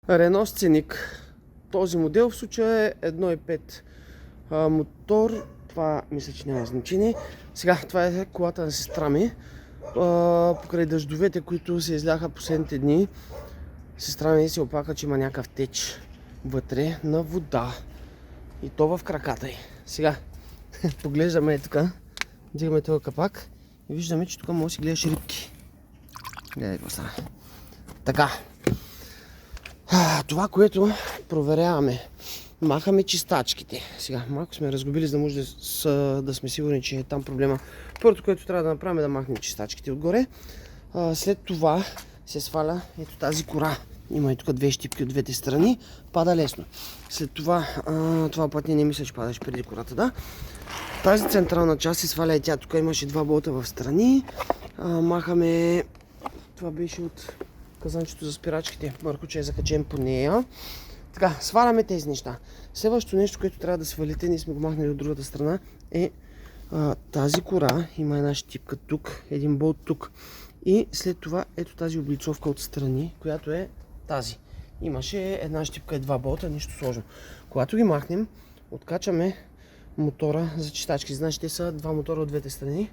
Рено Сценик. Този модел в случая е 1.5 мотор. Това мисля, че няма значение. Сега, това е колата на сестра ми. Покрай дъждовете, които се изляха последните дни, сестра ми се оплака, че има някакъв теч вътре на вода. И то в краката й. Сега, поглеждаме тук, дигаме този капак и виждаме, че тук може да си гледаш рибки. Гледай какво стана. Така. Това, което проверяваме. Махаме чистачките. Сега, малко сме разгубили, за да може да сме сигурни, че е там проблема. Първото, което трябва да направим е да махнем чистачките отгоре. След това се сваля ето тази кора. Има и тук две щипки от двете страни. Пада лесно. След това, това платне не мисля, че падаш преди кората, да. Тази централна част се сваля и тя. Тук имаше два болта в страни. Махаме... Това беше от казанчето за спирачките. Върху че е закачен по нея. Така, сваляме тези неща. Следващото нещо, което трябва да свалите, ние сме го махнали от другата страна, е тази кора. Има една щипка тук, един болт тук. И след това ето тази облицовка отстрани, която е тази. Имаше една щипка и два болта, нищо сложно. Когато ги махнем, откачаме мотора за чистачки. Значи те са два мотора от двете страни,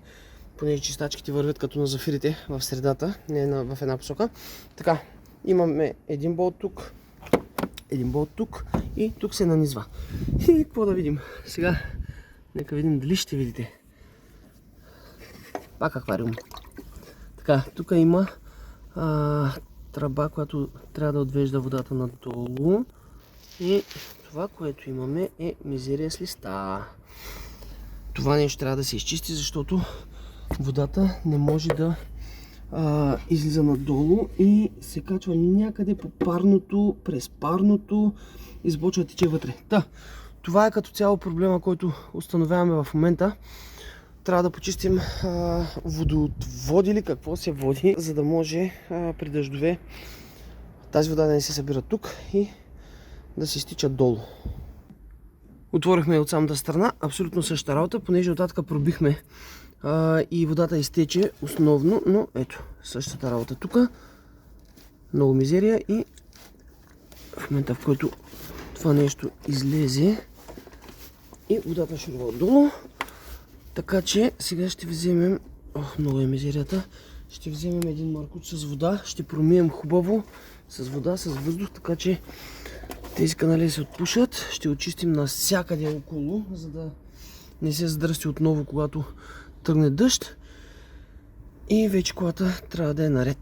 понеже чистачките вървят като на зафирите в средата, не в една посока. Така, имаме един болт тук, един болт тук и тук се нанизва. И какво да видим? Сега, нека видим дали ще видите. Пак аквариум. Така, тук има тръба, която трябва да отвежда водата надолу. И това, което имаме, е мизерия с листа. Това нещо трябва да се изчисти, защото водата не може да излиза надолу и се качва някъде по парното, през парното и започва да тече вътре. Това е като цяло проблема, който установяваме в момента. Трябва да почистим водоотводи или какво се води, за да може при дъждове тази вода да не се събира тук и да се стича долу. Отворихме от самата страна, абсолютно същата работа, понеже оттатък пробихме и водата изтече основно, но ето същата работа тук. Много мизерия и в момента, в който това нещо излезе и водата шурва отдолу. Така че сега ще вземем, много е мизерията, ще вземем един маркуч с вода, ще промием хубаво с вода, с въздух, така че тези канали се отпушат. Ще очистим навсякъде около, за да не се задръсти отново, когато тръгне дъжд. И вече колата трябва да е наред.